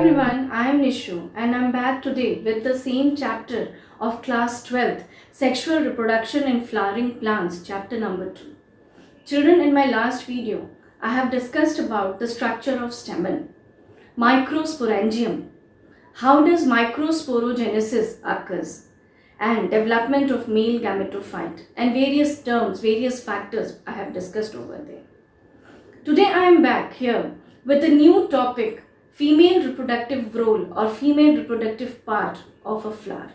everyone, I am Nishu and I am back today with the same chapter of class 12th, Sexual Reproduction in Flowering Plants, chapter number 2. Children, in my last video, I have discussed about the structure of stamen, Microsporangium, how does microsporogenesis occurs, and development of male gametophyte, and various terms, various factors I have discussed over there. Today I am back here with a new topic, female reproductive role or female reproductive part of a flower.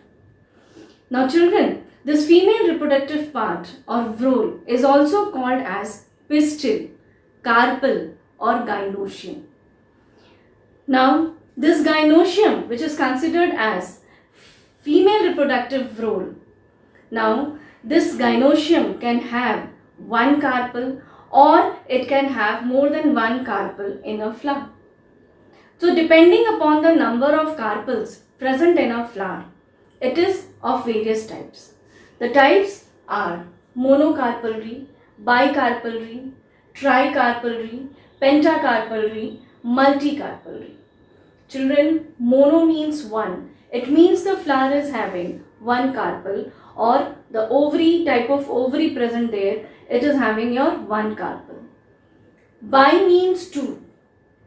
Now children, this female reproductive part or role is also called as pistil, carpel or gynotion. Now this gynotion, which is considered as female reproductive role, now this gynotion can have one carpel or it can have more than one carpel in a flower. So depending upon the number of carpels present in a flower, it is of various types. The types are monocarpellary, bicarpellary, tricarpellary, pentacarpellary, multicarpellary. Children, mono means one. It means the flower is having one carpel, or the ovary, type of ovary present there, it is having your one carpel. Bi means two.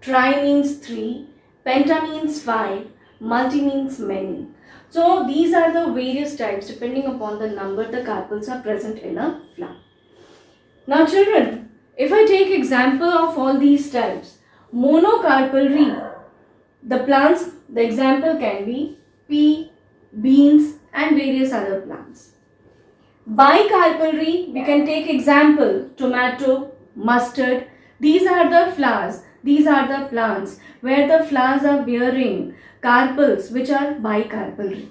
Tri means 3, penta means 5, multi means many. So these are the various types depending upon the number the carpels are present in a flower. Now children, if I take example of all these types, monocarpellary, the plants, the example can be pea, beans and various other plants. Bicarpellary, we can take example tomato, mustard. These are the flowers. These are the plants where the flowers are bearing carpels which are bicarpellary.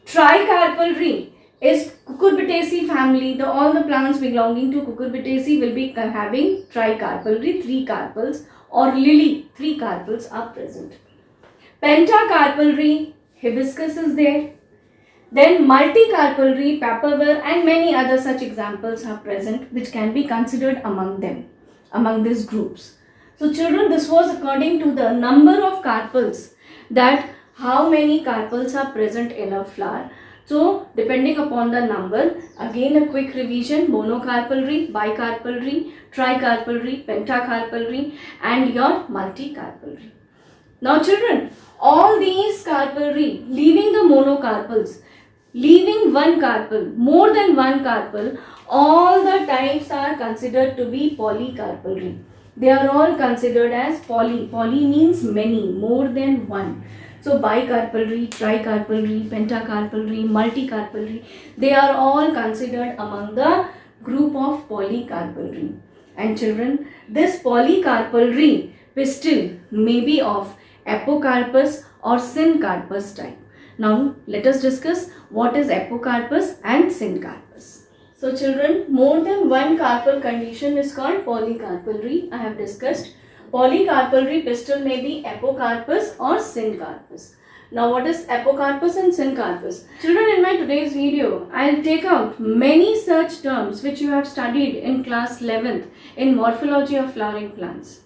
Tricarpellary is Cucurbitaceae family. All the plants belonging to Cucurbitaceae will be having tricarpellary, 3 carpels, or lily, 3 carpels are present. Pentacarpellary, hibiscus is there. Then multicarpellary, papaver and many other such examples are present which can be considered among them, among these groups. So children, this was according to the number of carpels, that how many carpels are present in a flower. So depending upon the number, again a quick revision, monocarpellary, bicarpellary, tricarpellary, pentacarpellary and your multicarpellary. Now children, all these carpellary, leaving the monocarpels, leaving one carpel, more than one carpel, all the types are considered to be polycarpellary. They are all considered as poly. Poly means many, more than one. So bicarpellary, tricarpellary, pentacarpellary, multicarpellary, they are all considered among the group of polycarpellary. And children, this polycarpellary pistil may be of Epocarpus or Syncarpus type. Now let us discuss what is Epocarpus and Syncarpus. So children, more than one carpel condition is called polycarpellary. I have discussed. Polycarpellary pistil may be Epocarpus or Syncarpus. Now what is Epocarpus and Syncarpus? Children, in my today's video, I will take out many such terms which you have studied in class 11th in Morphology of Flowering Plants.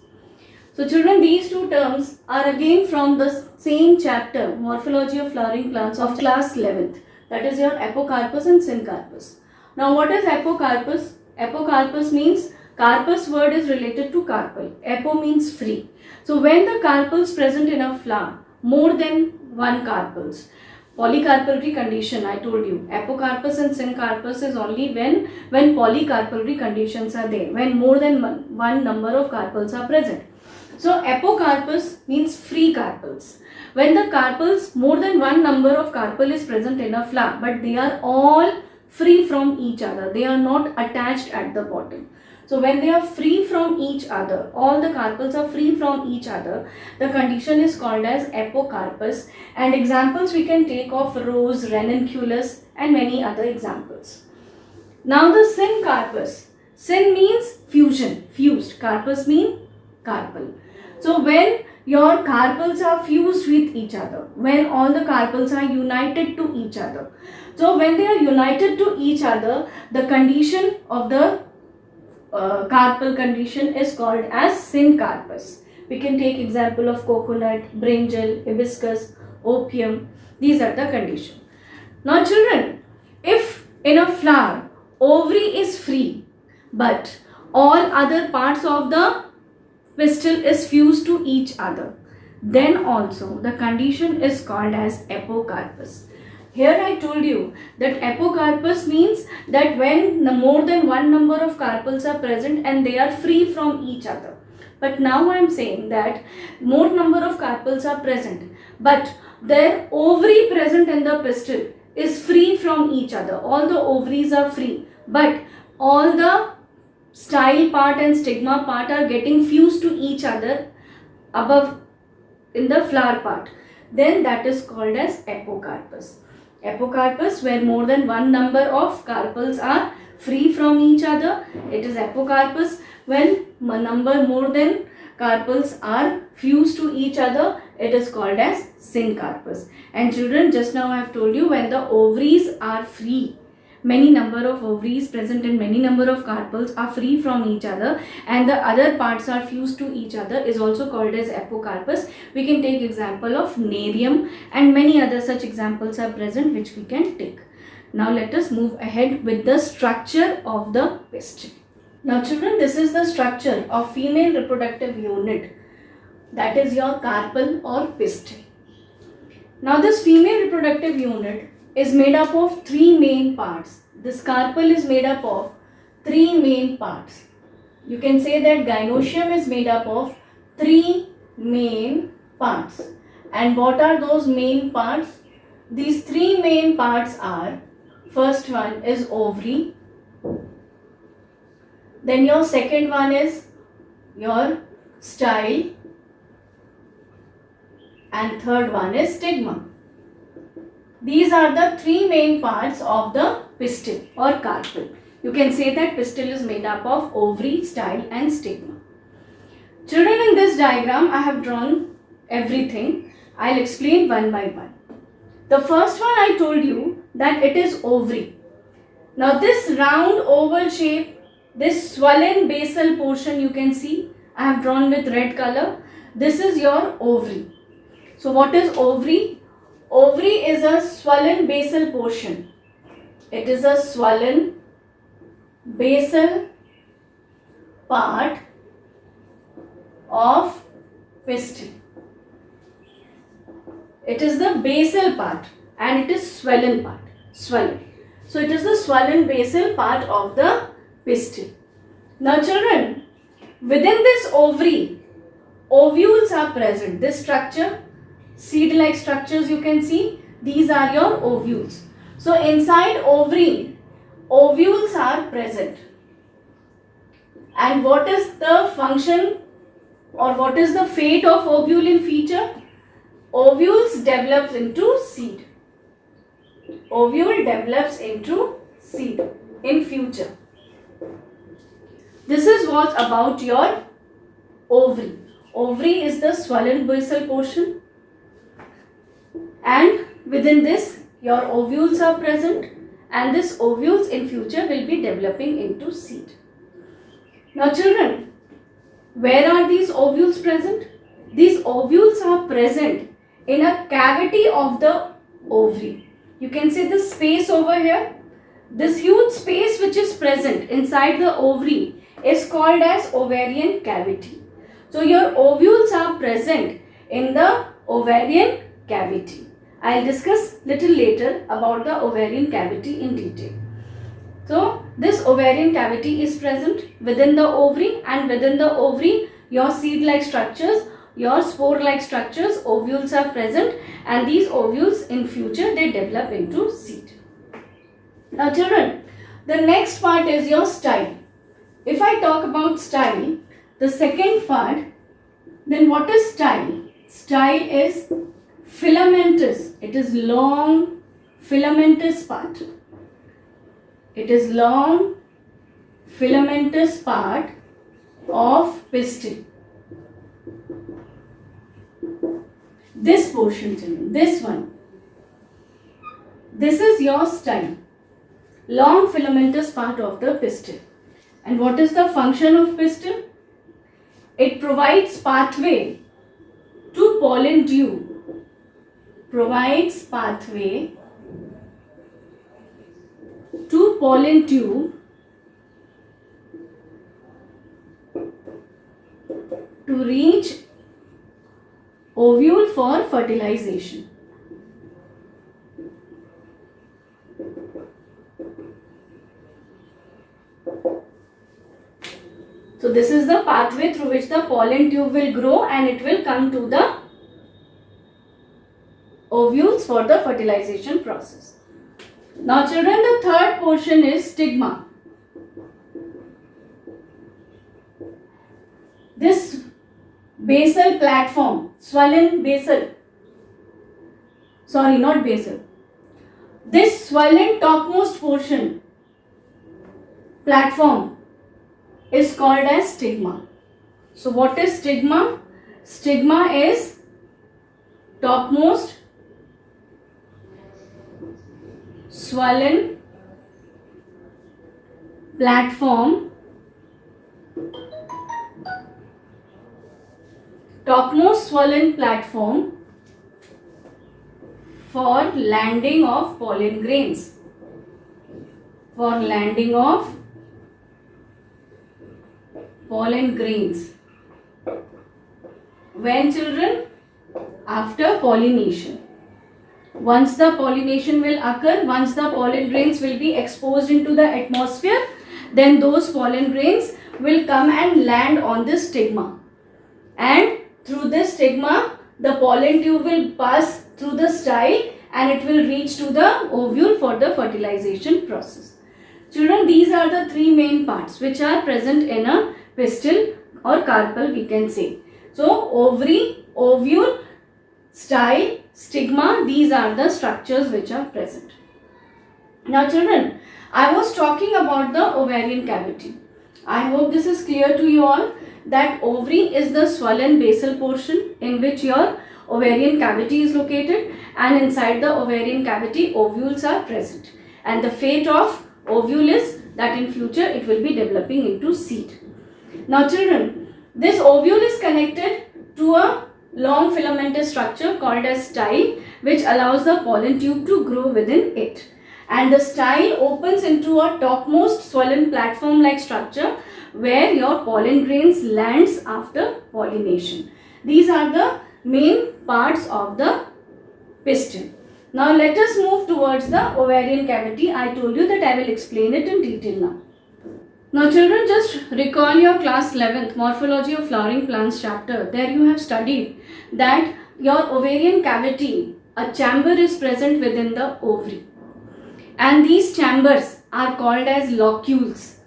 So children, these two terms are again from the same chapter, Morphology of Flowering Plants of class 11th. That is your Epocarpus and Syncarpus. Now what is Epocarpus? Epocarpus means carpus word is related to carpel. Epo means free. So when the carpels present in a flower, more than one carpels. Polycarpellary condition, I told you. Epocarpus and Syncarpus is only when polycarpellary conditions are there, when more than one number of carpels are present. So Epocarpus means free carpels. When the carpels, more than one number of carpel is present in a flower, but they are all free from each other. They are not attached at the bottom. So when they are free from each other, all the carpels are free from each other, the condition is called as Epocarpus. And examples we can take of rose, ranunculus and many other examples. Now the Syncarpus. Syn means fusion, fused. Carpus means carpel. So when your carpels are fused with each other, when all the carpels are united to each other. So when they are united to each other, the condition of the carpel condition is called as Syncarpus. We can take example of coconut, brinjal, hibiscus, opium. These are the conditions. Now children, if in a flower ovary is free but all other parts of the pistil is fused to each other, then also the condition is called as epocarpus. Here I told you that epocarpus means that when more than one number of carpels are present and they are free from each other. But now I am saying that more number of carpels are present, but their ovary present in the pistil is free from each other. All the ovaries are free, but all the style part and stigma part are getting fused to each other above in the flower part. Then that is called as epocarpus. Epocarpus, where more than one number of carpels are free from each other, it is epocarpus. When number more than carpels are fused to each other, it is called as syncarpus. And children, just now I have told you, when the ovaries are free, many number of ovaries present and many number of carpels are free from each other and the other parts are fused to each other, is also called as epocarpus. We can take example of nerium and many other such examples are present which we can take. Now let us move ahead with the structure of the pistil. Now children, this is the structure of female reproductive unit, that is your carpel or pistil. Now this female reproductive unit is made up of three main parts. This carpel is made up of three main parts. You can say that gynotion is made up of three main parts. And what are those main parts? These three main parts are, first one is ovary, then your second one is your style, and third one is stigma. These are the three main parts of the pistil or carpel. You can say that pistil is made up of ovary, style and stigma. Children, in this diagram I have drawn everything. I'll explain one by one. The first one I told you that it is ovary. Now this round oval shape, this swollen basal portion you can see, I have drawn with red color. This is your ovary. So what is ovary? Ovary is a swollen basal portion. It is a swollen basal part of pistil. It is the basal part and it is swollen part. Swollen. So it is the swollen basal part of the pistil. Now children, within this ovary, ovules are present. This structure, seed-like structures you can see, these are your ovules. So inside ovary, ovules are present. And what is the function or what is the fate of ovule in future? Ovules develops into seed. Ovule develops into seed in future. This is what about your ovary. Ovary is the swollen basal portion. And within this your ovules are present and this ovules in future will be developing into seed. Now children, where are these ovules present? These ovules are present in a cavity of the ovary. You can see this space over here. This huge space which is present inside the ovary is called as ovarian cavity. So your ovules are present in the ovarian cavity. I will discuss little later about the ovarian cavity in detail. So this ovarian cavity is present within the ovary, and within the ovary your seed-like structures, your spore-like structures, ovules are present, and these ovules in future they develop into seed. Now children, the next part is your style. If I talk about style, the second part, then what is style? Style is filamentous. It is long filamentous part. It is long filamentous part of pistil. This portion, children, this one. This is your style. Long filamentous part of the pistil. And what is the function of pistil? It provides pathway to pollen tube. Provides pathway to pollen tube to reach ovule for fertilization. So this is the pathway through which the pollen tube will grow and it will come to the ovules for the fertilization process. Now children, the third portion is stigma. This basal platform, swollen basal, sorry, not basal, this swollen topmost portion, platform, is called as stigma. So what is stigma? Stigma is topmost swollen platform, topmost swollen platform for landing of pollen grains, for landing of pollen grains. When children? After pollination. Once the pollination will occur, once the pollen grains will be exposed into the atmosphere, then those pollen grains will come and land on this stigma. And through this stigma, the pollen tube will pass through the style and it will reach to the ovule for the fertilization process. Children, these are the three main parts which are present in a pistil or carpel, we can say. So, ovary, ovule, style, stigma, these are the structures which are present. Now children, I was talking about the ovarian cavity. I hope this is clear to you all that ovary is the swollen basal portion in which your ovarian cavity is located, and inside the ovarian cavity ovules are present. And the fate of ovule is that in future it will be developing into seed. Now children, this ovule is connected to a long filamentous structure called as style, which allows the pollen tube to grow within it. And the style opens into a topmost swollen platform like structure where your pollen grains lands after pollination. These are the main parts of the pistil. Now let us move towards the ovarian cavity. I told you that I will explain it in detail now. Now children, just recall your class 11th Morphology of Flowering Plants chapter. There you have studied that your ovarian cavity, a chamber is present within the ovary. And these chambers are called as locules.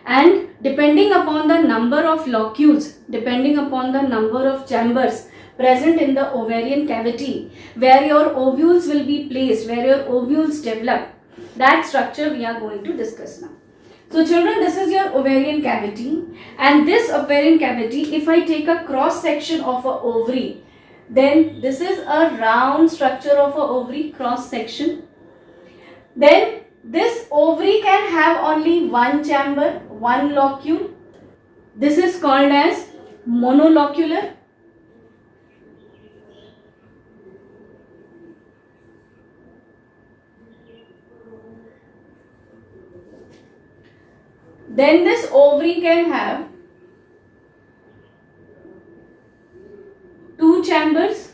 And depending upon the number of locules, depending upon the number of chambers present in the ovarian cavity, where your ovules will be placed, where your ovules develop, that structure we are going to discuss now. So children, this is your ovarian cavity, and this ovarian cavity, if I take a cross section of a ovary, then this is a round structure of a ovary cross section. Then this ovary can have only one chamber, one locule. This is called as monolocular. Then this ovary can have two chambers.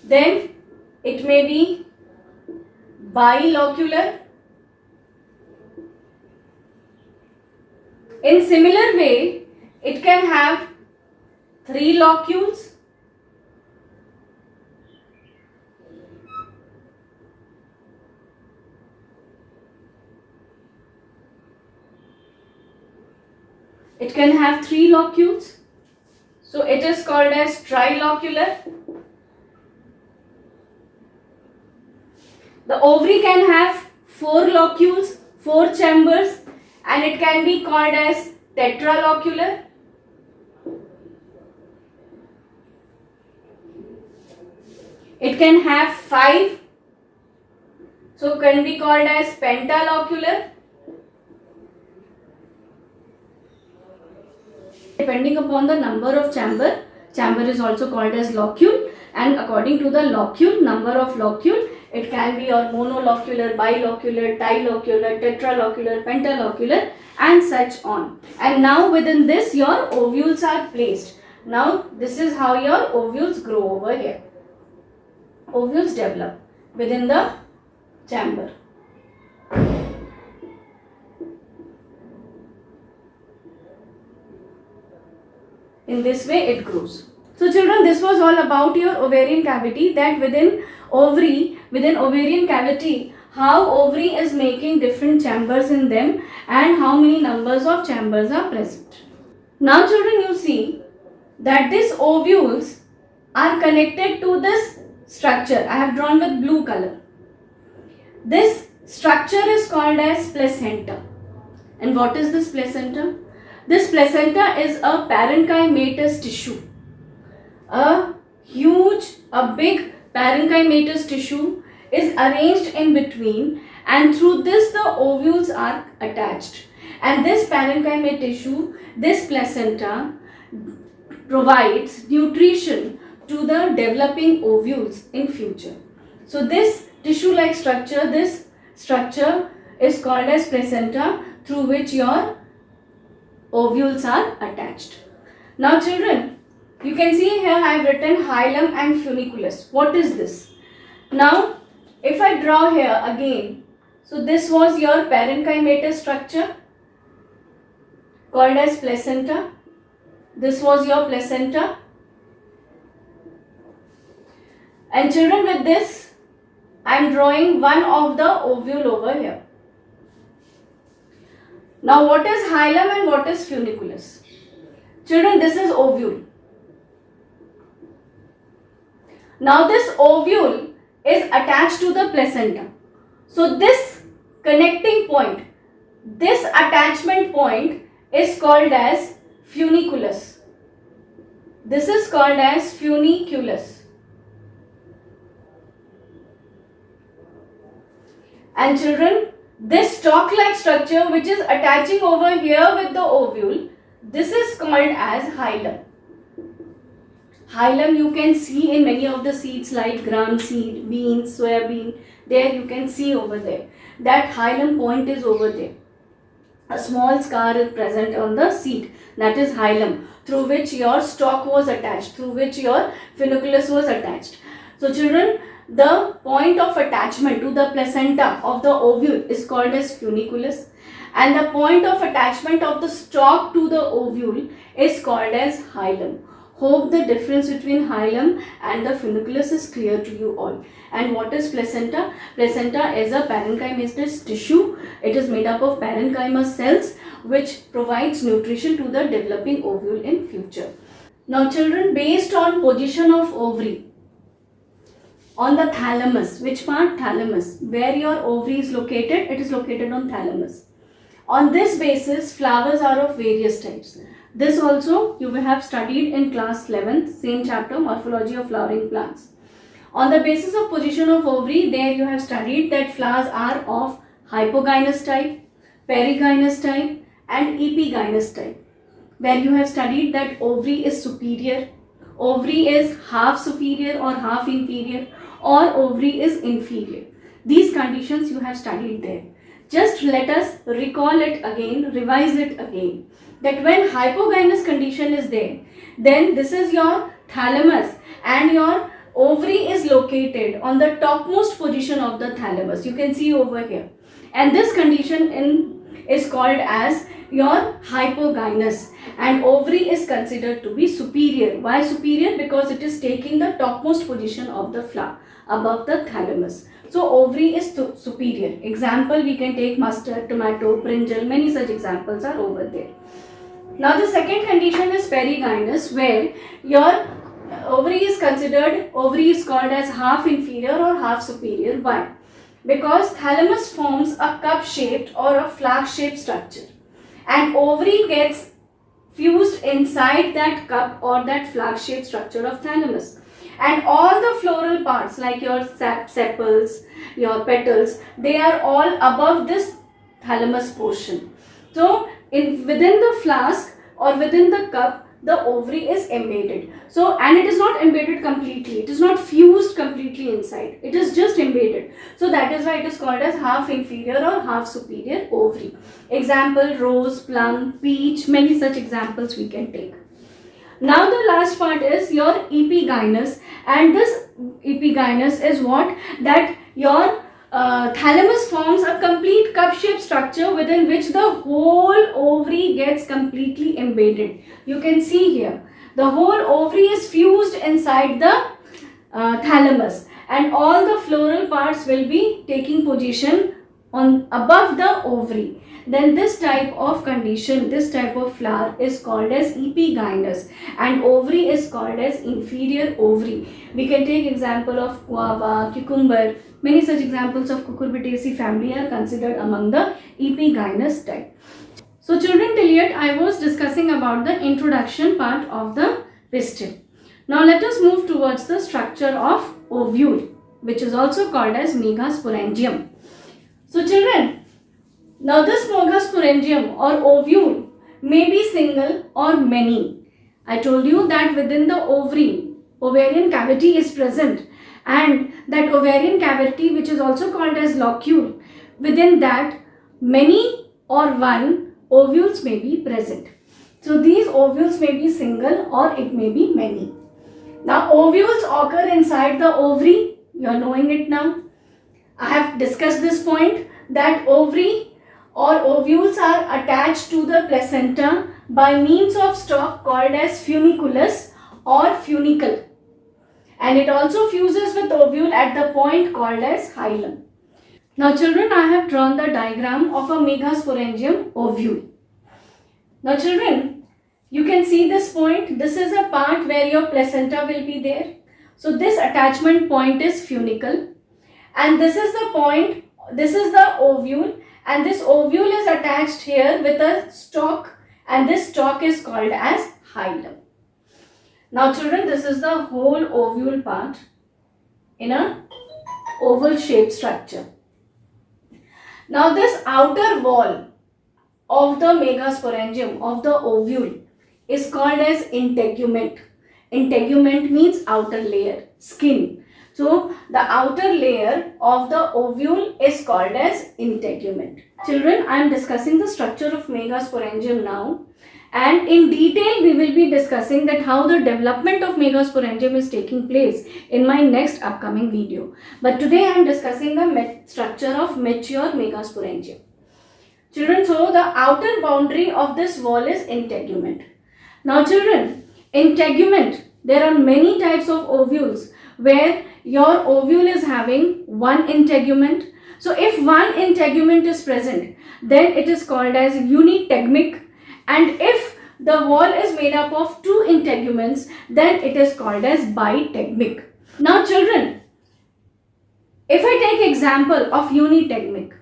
Then it may be bilocular. In similar way, it can have three locules. It can have three locules. So it is called as trilocular. The ovary can have four locules, four chambers, and it can be called as tetralocular. It can have five, so can be called as pentalocular. Depending upon the number of chamber is also called as locule, and according to the locule, number of locule, it can be your monolocular, bilocular, trilocular, tetralocular, pentalocular, and such on. And now within this your ovules are placed. Now this is how your ovules grow over here. Ovules develop within the chamber. In this way it grows. So children, this was all about your ovarian cavity, that within ovarian cavity, how ovary is making different chambers in them and how many numbers of chambers are present. Now children, you see that these ovules are connected to this structure. I have drawn with blue color. This structure is called as placenta. And what is this placenta? This placenta is a parenchymatous tissue. A big parenchymatous tissue is arranged in between, and through this the ovules are attached. And this parenchymatous tissue, this placenta, provides nutrition to the developing ovules in future. So this tissue-like structure, this structure is called as placenta, through which your ovules are attached. Now children, you can see here I have written hilum and funiculus. What is this? Now if I draw here again, so this was your parenchymatous structure called as placenta. This was your placenta. And children, with this I am drawing one of the ovule over here. Now what is hilum and what is funiculus? Children, this is ovule. Now this ovule is attached to the placenta. So this connecting point, this attachment point is called as funiculus. This is called as funiculus. And children, this stalk-like structure which is attaching over here with the ovule, this is called as hilum. Hilum you can see in many of the seeds like gram seed, beans, soya bean. There you can see over there. That hilum point is over there. A small scar is present on the seed. That is hilum, through which your stalk was attached, through which your funiculus was attached. So children, the point of attachment to the placenta of the ovule is called as funiculus, and the point of attachment of the stalk to the ovule is called as hilum. Hope the difference between hilum and the funiculus is clear to you all. And what is placenta? Placenta is a parenchymatous tissue. It is made up of parenchymous cells which provides nutrition to the developing ovule in future. Now children, based on position of ovary on the thalamus, which part? Thalamus. Where your ovary is located? It is located on thalamus. On this basis, flowers are of various types. This also you will have studied in class 11th, same chapter, morphology of flowering plants. On the basis of position of ovary, there you have studied that flowers are of hypogynous type, perigynous type and epigynous type. Where you have studied that ovary is superior, ovary is half superior or half inferior, or ovary is inferior. These conditions you have studied there. Just let us recall it again, revise it again. That when hypogynous condition is there, then this is your thalamus and your ovary is located on the topmost position of the thalamus. You can see over here. And this condition is called as your hypogynous, and ovary is considered to be superior. Why superior? Because it is taking the topmost position of the flower above the thalamus. So ovary is superior. Example, we can take mustard, tomato, brinjal, many such examples are over there. Now the second condition is perigynous, where your ovary is called as half inferior or half superior. Why? Because thalamus forms a cup shaped or a flask shaped structure, and ovary gets fused inside that cup or that flask shaped structure of thalamus. And all the floral parts like your sepals, your petals, they are all above this thalamus portion. So within the flask, or within the cup, the ovary is embedded. So, and it is not embedded completely. It is not fused completely inside. It is just embedded. So, that is why it is called as half inferior or half superior ovary. Example, rose, plum, peach, many such examples we can take. Now, the last part is your epigynous, and this epigynous is what? That your thalamus forms a complete cup-shaped structure within which the whole ovary gets completely embedded. You can see here, the whole ovary is fused inside the thalamus, and all the floral parts will be taking position on above the ovary. Then this type of condition, this type of flower is called as epigynous, and ovary is called as inferior ovary. We can take example of guava, cucumber. Many such examples of Cucurbitaceae family are considered among the epigynous type. So children, till yet I was discussing about the introduction part of the pistil. Now let us move towards the structure of ovule, which is also called as Megasporangium. So children, now this Megasporangium or ovule may be single or many. I told you that within the ovary, ovarian cavity is present, and that ovarian cavity, which is also called as locule, within that many or one ovules may be present. So these ovules may be single or it may be many. Now ovules occur inside the ovary. You are knowing it now. I have discussed this point that ovary or ovules are attached to the placenta by means of stalk called as funiculus or funicle, and it also fuses with ovule at the point called as hilum. Now children, I have drawn the diagram of a Megasporangium ovule. Now children, you can see this point. This is a part where your placenta will be there. So this attachment point is funicle, and this is the point, this is the ovule, and this ovule is attached here with a stalk, and this stalk is called as hilum. Now children, this is the whole ovule part in a oval shaped structure. Now this outer wall of the Megasporangium, of the ovule, is called as integument. Integument means outer layer, skin. So the outer layer of the ovule is called as integument. Children, I am discussing the structure of Megasporangium now, and in detail we will be discussing that how the development of Megasporangium is taking place in my next upcoming video. But today I am discussing the structure of mature Megasporangium. Children, so the outer boundary of this wall is integument. Now children, integument, there are many types of ovules where your ovule is having one integument. So if one integument is present, then it is called as unitegmic, and if the wall is made up of two integuments, then it is called as bitegmic. Now children, if I take example of unitegmic,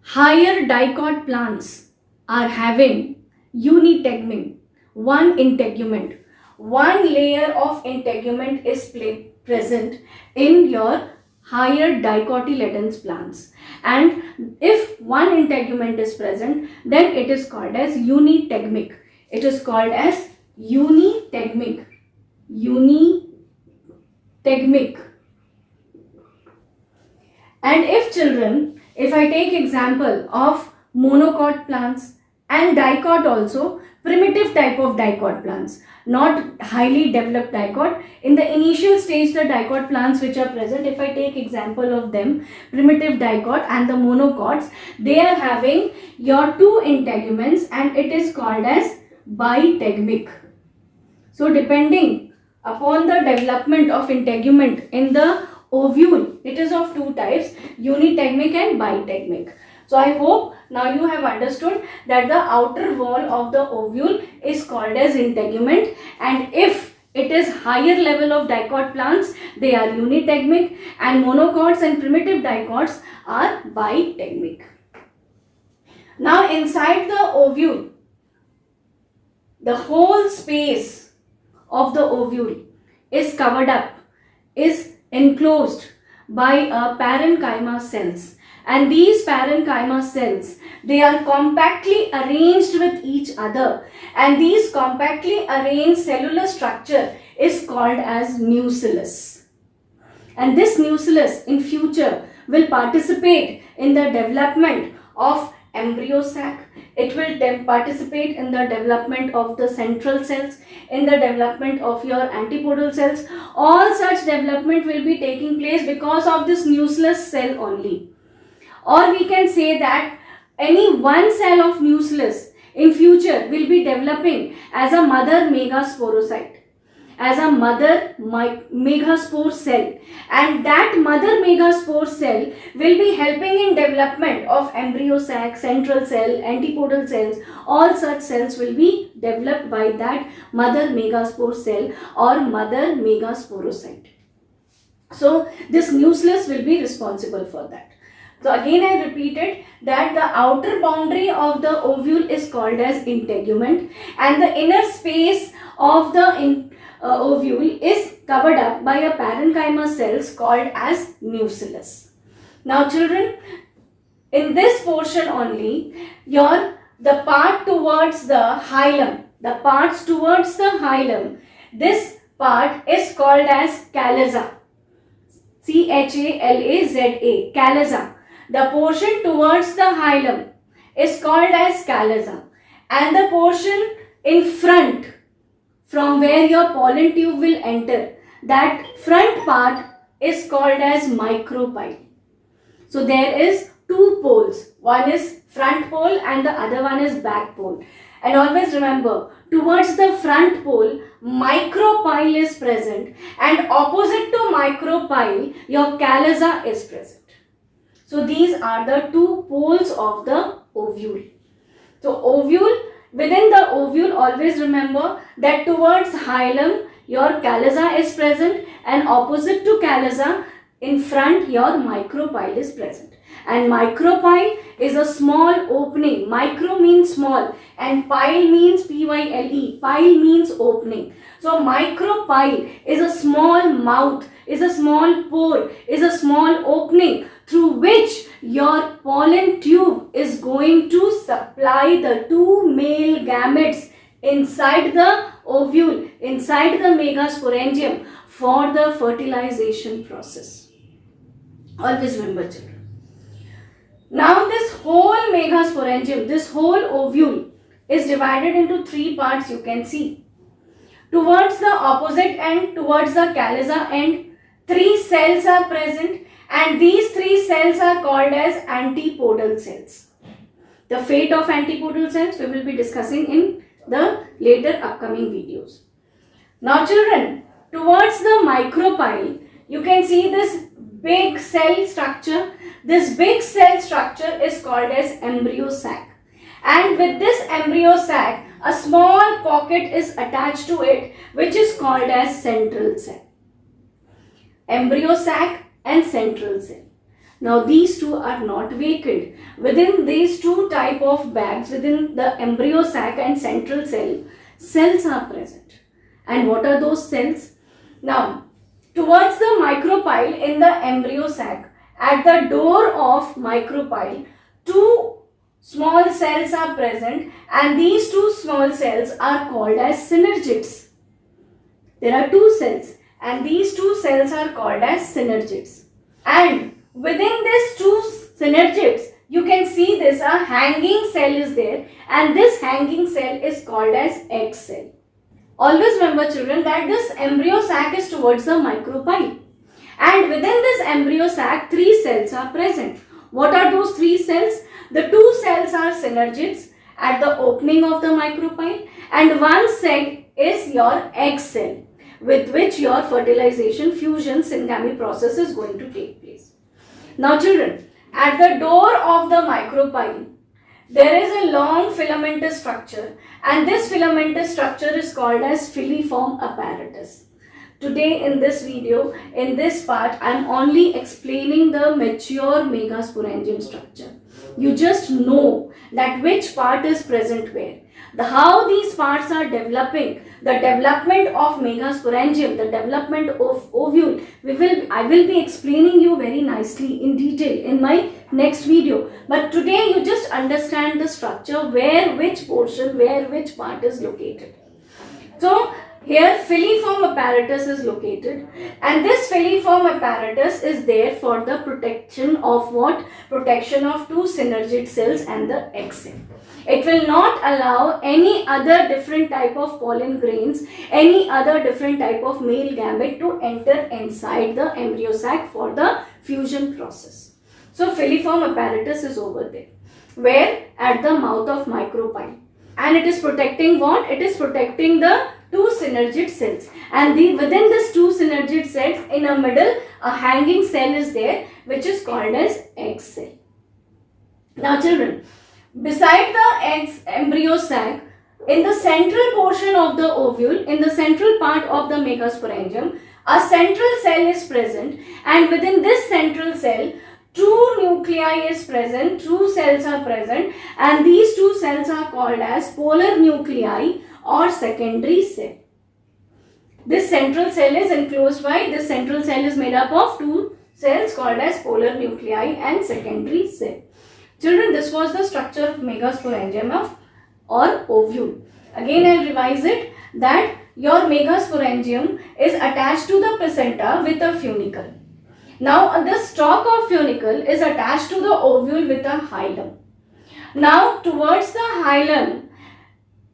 higher dicot plants are having unitegmin, one integument. One layer of integument is present in your higher dicotyledons plants, and if one integument is present, then it is called as unitegmic. It is called as unitegmic. Unitegmic. And if children, if I take example of monocot plants and dicot also, primitive type of dicot plants, not highly developed dicot. In the initial stage, the dicot plants which are present, if I take example of them, primitive dicot and the monocots, they are having your two integuments, and it is called as bitegmic. So depending upon the development of integument in the ovule, it is of two types, unitegmic and bitegmic. So I hope now you have understood that the outer wall of the ovule is called as integument, and if it is higher level of dicot plants, they are unitegmic, and monocots and primitive dicots are bitegmic. Now inside the ovule, the whole space of the ovule is covered up, is enclosed by a parenchyma cells. And these parenchyma cells, they are compactly arranged with each other, and these compactly arranged cellular structure is called as nucellus. And this nucellus in future will participate in the development of embryo sac. It will participate in the development of the central cells, in the development of your antipodal cells. All such development will be taking place because of this nucellus cell only. Or we can say that any one cell of nucellus in future will be developing as a mother megasporocyte, as a mother megaspore cell, and that mother megaspore cell will be helping in development of embryo sac, central cell, antipodal cells. All such cells will be developed by that mother megaspore cell or mother megasporocyte. So this nucellus will be responsible for that. So again I repeated that the outer boundary of the ovule is called as integument, and the inner space of the ovule is covered up by a parenchyma cells called as nucellus. Now children, in this portion only, the part towards the hilum, this part is called as chalaza. C-H-A-L-A-Z-A, chalaza. The portion towards the hilum is called as chalaza, and the portion in front, from where your pollen tube will enter, that front part is called as micropyle. So there is two poles, one is front pole and the other one is back pole. And always remember, towards the front pole, micropyle is present, and opposite to micropyle, your chalaza is present. So these are the two poles of the ovule. So ovule, within the ovule, always remember that towards hilum, your chalaza is present, and opposite to chalaza, in front, your micropyle is present. And micropyle is a small opening. Micro means small and pyle means P-Y-L-E. Pyle means opening. So micropyle is a small mouth, is a small pore, is a small opening through which your pollen tube is going to supply the two male gametes inside the ovule, inside the megasporangium for the fertilization process. Always remember children. Now this whole megasporangium, this whole ovule is divided into three parts, you can see. Towards the opposite end, towards the chalaza end, three cells are present, and these three cells are called as antipodal cells. The fate of antipodal cells we will be discussing in the later upcoming videos. Now children, towards the micropyle, you can see this big cell structure. This big cell structure is called as embryo sac, and with this embryo sac, a small pocket is attached to it, which is called as central cell. Embryo sac and central cell. Now these two are not vacant. Within these two type of bags, within the embryo sac and central cell, cells are present. And what are those cells? Now, towards the micropyle in the embryo sac, at the door of micropyle, two small cells are present, and these two small cells are called as synergids. There are two cells, and these two cells are called as synergids. And within these two synergids, you can see this a hanging cell is there, and this hanging cell is called as egg cell. Always remember children that this embryo sac is towards the micropyle, and within this embryo sac, three cells are present. What are those three cells? The two cells are synergids at the opening of the micropyle, and one cell is your egg cell, with which your fertilization, fusion, syngamy process is going to take place. Now children, at the door of the micropyle, there is a long filamentous structure, and this filamentous structure is called as filiform apparatus. Today in this video, in this part, I am only explaining the mature megasporangium structure. You just know that which part is present where. how these parts are developing, the development of Megasporangium, the development of ovule, I will be explaining you very nicely in detail in my next video. But today you just understand the structure, where which part is located. So here filiform apparatus is located, and this filiform apparatus is there for the protection of what? Protection of two synergid cells and the egg cell. It will not allow any other different type of pollen grains, any other different type of male gamete to enter inside the embryo sac for the fusion process. So filiform apparatus is over there, where at the mouth of micropyle, and it is protecting what? It is protecting the two synergid cells, and within this two synergid cells, in a middle, a hanging cell is there, which is called as egg cell. Now children, beside the embryo sac, in the central portion of the ovule, in the central part of the Megasporangium, a central cell is present, and within this central cell, two nuclei is present, two cells are present, and these two cells are called as polar nuclei or secondary cell. This central cell is enclosed by, this central cell is made up of two cells called as polar nuclei and secondary cell. Children, this was the structure of Megasporangium or ovule. Again, I will revise it, that your Megasporangium is attached to the placenta with a funicle. Now, the stalk of funicle is attached to the ovule with a hilum. Now, towards the hilum,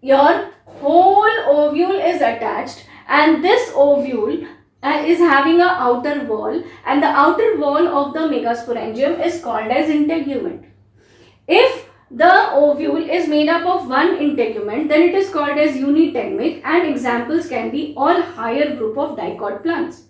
your whole ovule is attached, and this ovule is having an outer wall, and the outer wall of the Megasporangium is called as integument. If the ovule is made up of one integument, then it is called as unitegmic, and examples can be all higher group of dicot plants.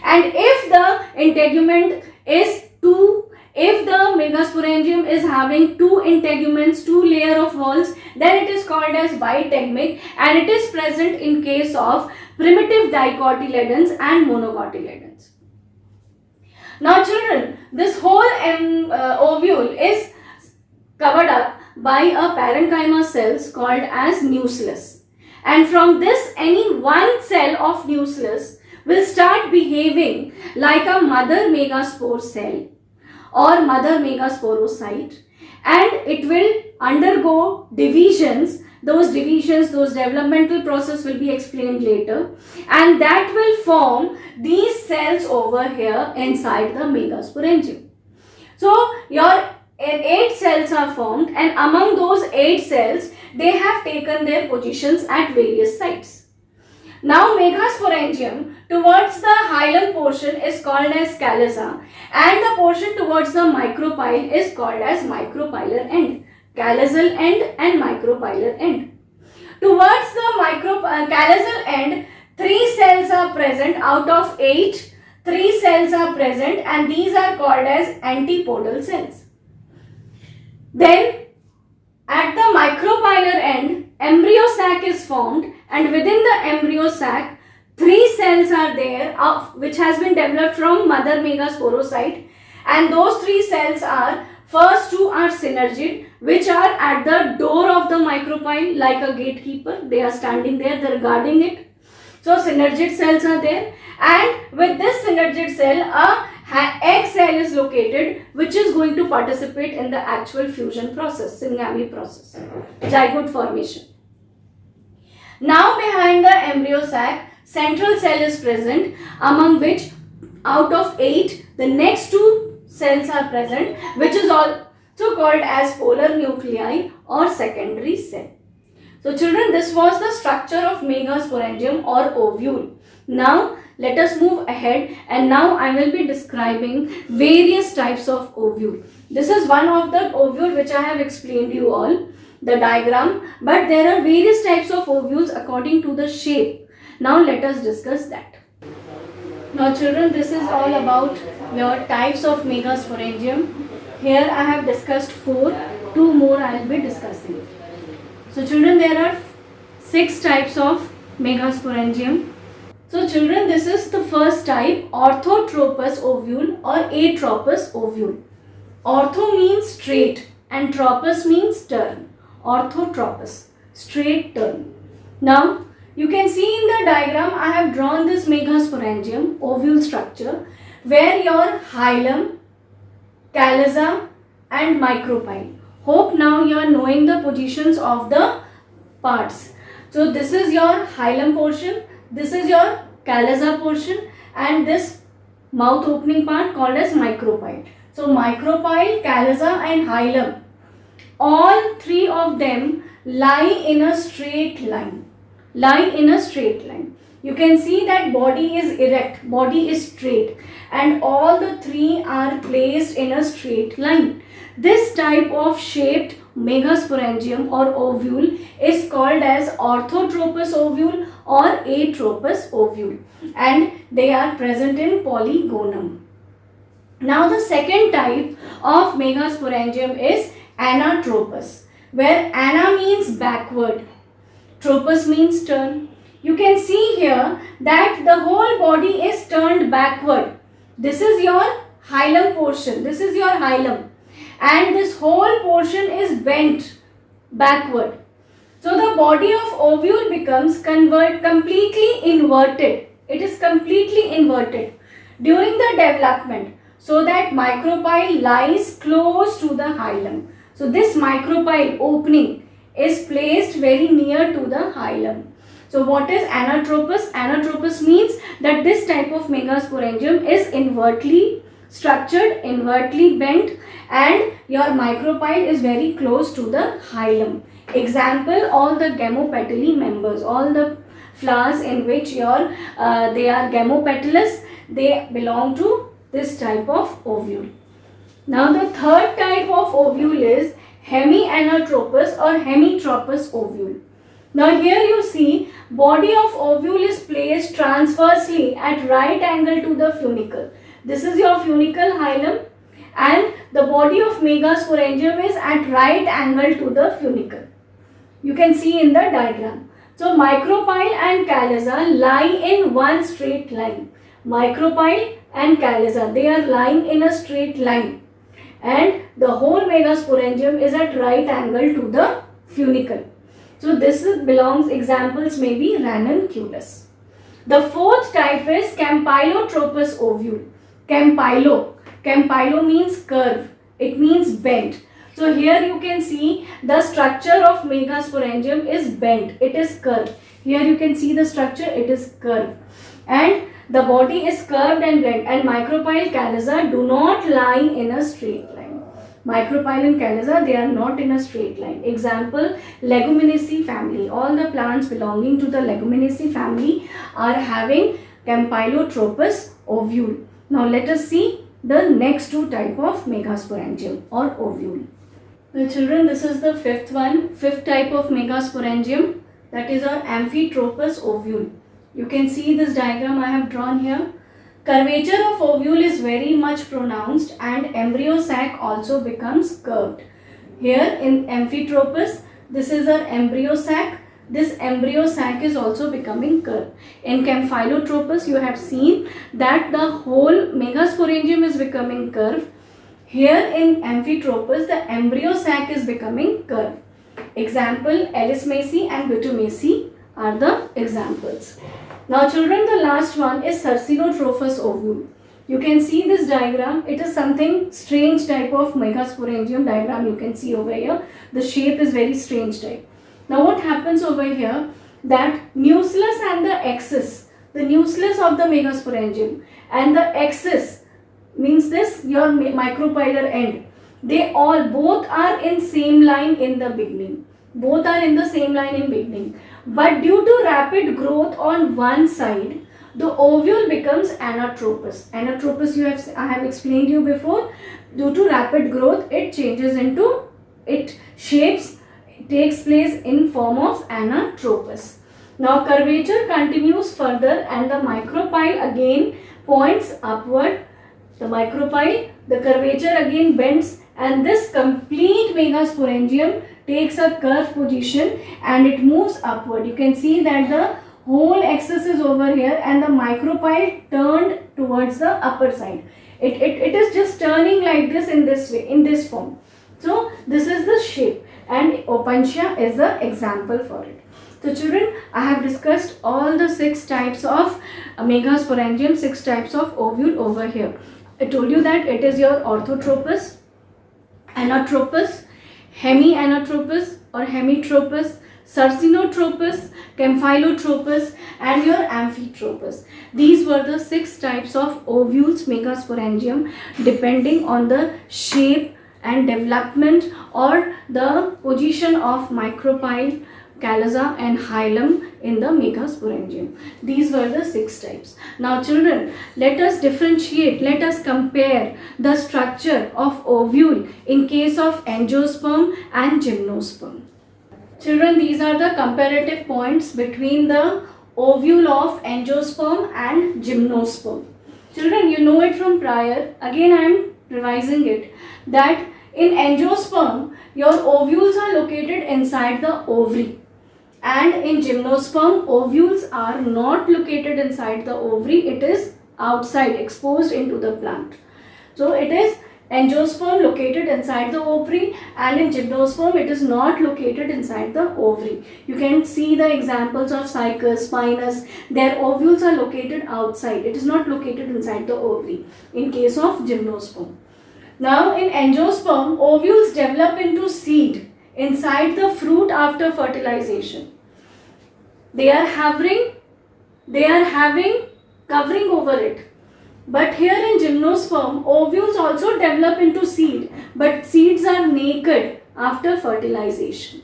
And if the integument is two, if the Megasporangium is having two integuments, two layer of walls, then it is called as bitegmic, and it is present in case of primitive dicotyledons and monocotyledons. Now children, this whole ovule is covered up by a parenchyma cells called as nucleus, and from this any one cell of nucleus will start behaving like a mother megaspore cell or mother megasporocyte, and it will undergo divisions. Those divisions, those developmental process will be explained later, and that will form these cells over here inside the Megasporangium. So your 8 cells are formed, and among those 8 cells, they have taken their positions at various sites. Now Megasporangium towards the hilum portion is called as callus, and the portion towards the micropyle is called as micropylar end, callosal end and micropylar end. Towards the callosal end, 3 cells are present out of 8. 3 cells are present, and these are called as antipodal cells. Then at the micropylar end, embryo sac is formed, and within the embryo sac, 3 cells are there which has been developed from mother megasporocyte, and those 3 cells are, first 2 are synergid, which are at the door of the micropyle like a gatekeeper. They are standing there, they are guarding it. So synergid cells are there, and with this synergid cell, a egg cell is located, which is going to participate in the actual fusion process, syngamy process, zygote formation. Now behind the embryo sac, central cell is present, among which out of 8, the next 2 cells are present, which is also called as polar nuclei or secondary cell. So children, this was the structure of Megasporangium or ovule. Now let us move ahead, and now I will be describing various types of ovule. This is one of the ovule which I have explained you all, the diagram, but there are various types of ovules according to the shape. Now let us discuss that. Now children, this is all about your types of Megasporangium. Here I have discussed 4, 2 more I will be discussing. So children, there are 6 types of Megasporangium. So children, this is the first type, Orthotropus Ovule or Atropus Ovule. Ortho means straight and tropus means turn. Orthotropus. straight turn. Now you can see in the diagram I have drawn this Megasporangium ovule structure where your hilum, callus and micropyle. Hope now you are knowing the positions of the parts. So this is your hilum portion, this is your callus portion, and this mouth opening part called as micropyle. So micropyle, callus and hilum, all three of them lie in a straight line. You can see that body is erect, body is straight, and all the three are placed in a straight line. This type of shaped Megasporangium or ovule is called as Orthotropus Ovule or Atropus Ovule, and they are present in polygonum. Now the second type of Megasporangium is Anatropus, where ana means backward, tropus means turn. You can see here that the whole body is turned backward. This is your hilum portion, this is your hilum, and this whole portion is bent backward. So the body of ovule becomes completely inverted. It is completely inverted during the development, so that micropyle lies close to the hilum. So this micropyle opening is placed very near to the hilum. So what is Anatropus? Anatropus means that this type of Megasporangium is invertly structured, invertly bent, and your micropyle is very close to the hilum. Example, all the gamopetally members, all the flowers in which they are gamopetalous, they belong to this type of ovule. Now the third type of ovule is Hemianatropus or Hemianatropus ovule. Now here you see body of ovule is placed transversely at right angle to the funicle. This is your funicle hilum, and the body of Megasporangium is at right angle to the funicle. You can see in the diagram. So micropyle and callus lie in one straight line. Micropyle and callus, they are lying in a straight line, and the whole Megasporangium is at right angle to the funicle. So this belongs, examples may be ranunculus. The fourth type is Campylotropus Ovule. Campylo means curve, it means bent. So here you can see the structure of Megasporangium is bent, it is curved. Here you can see the structure, it is curved, and the body is curved and bent, and micropyle callus do not lie in a straight line. Micropyle and callus, they are not in a straight line. Example, Leguminosae family. All the plants belonging to the Leguminosae family are having Campylotropus Ovule. Now let us see the next two type of Megasporangium or ovule. The children, this is the fifth type of Megasporangium, that is our Amphitropus Ovule. You can see this diagram I have drawn here. Curvature of ovule is very much pronounced, and embryo sac also becomes curved. Here in Amphitropus, this is our embryo sac. This embryo sac is also becoming curved. In Campylotropus, you have seen that the whole Megasporangium is becoming curved. Here in Amphitropus, the embryo sac is becoming curved. Example, Elismaceae and Bitumaceae are the examples. Now children, the last one is Cercinotropous Ovule. You can see this diagram. It is something strange type of Megasporangium diagram you can see over here. The shape is very strange type. Now what happens over here, that nucleus and the axis, the nucleus of the Megasporangium and the axis means this your micropylar end, they both are in same line in the beginning. Both are in the same line in beginning. But due to rapid growth on one side, the ovule becomes anatropus. Anatropus I have explained you before. Due to rapid growth, it changes into, it takes place in form of anatropus. Now curvature continues further and the micropyle again points upward. The micropyle, the curvature again bends, and this complete Megasporangium takes a curved position and it moves upward. You can see that the whole axis is over here and the micropyle turned towards the upper side. It is just turning like this in this way, in this form. So this is the shape. and opuntia is the example for it. So children, I have discussed all the 6 types of Megasporangium, 6 types of ovule over here. I told you that it is your Orthotropus, Anatropus, Hemianatropus or Hemitropus, Sarcinotropus, Campylotropus and your Amphitropus. These were the 6 types of ovules Megasporangium depending on the shape and development or the position of micropyle, callus and hilum in the Megasporangium. These were the 6 types. Now children, let us differentiate, let us compare the structure of ovule in case of angiosperm and gymnosperm. Children, these are the comparative points between the ovule of angiosperm and gymnosperm. Children, you know it from prior. Again, I am revising it. That in angiosperm, your ovules are located inside the ovary. And in gymnosperm, ovules are not located inside the ovary. It is outside, exposed into the plant. So, it is angiosperm located inside the ovary, and in gymnosperm it is not located inside the ovary. You can see the examples of cycas, spinous. Their ovules are located outside. It is not located inside the ovary in case of gymnosperm. Now in angiosperm, ovules develop into seed inside the fruit after fertilization. They are having covering over it. But here in gymnosperm, ovules also develop into seed, but seeds are naked after fertilization.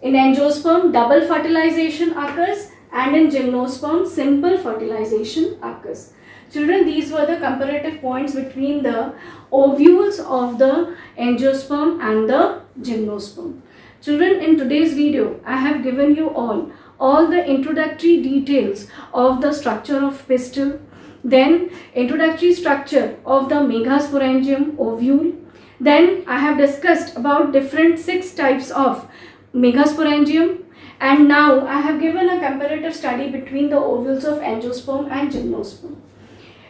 In angiosperm, double fertilization occurs, and in gymnosperm, simple fertilization occurs. Children, these were the comparative points between the ovules of the angiosperm and the gymnosperm. Children, in today's video, I have given you all the introductory details of the structure of pistil, then introductory structure of the Megasporangium ovule. Then I have discussed about different 6 types of Megasporangium, and now I have given a comparative study between the ovules of angiosperm and gymnosperm.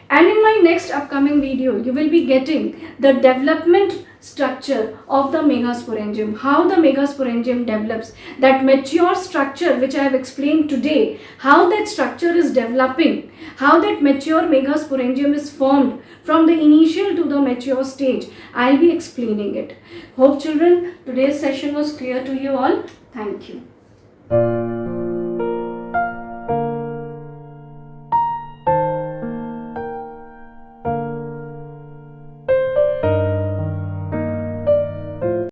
And in my next upcoming video, you will be getting the development structure of the Megasporangium, how the Megasporangium develops, that mature structure which I have explained today, how that structure is developing, how that mature Megasporangium is formed from the initial to the mature stage. I will be explaining it. Hope children, today's session was clear to you all. Thank you.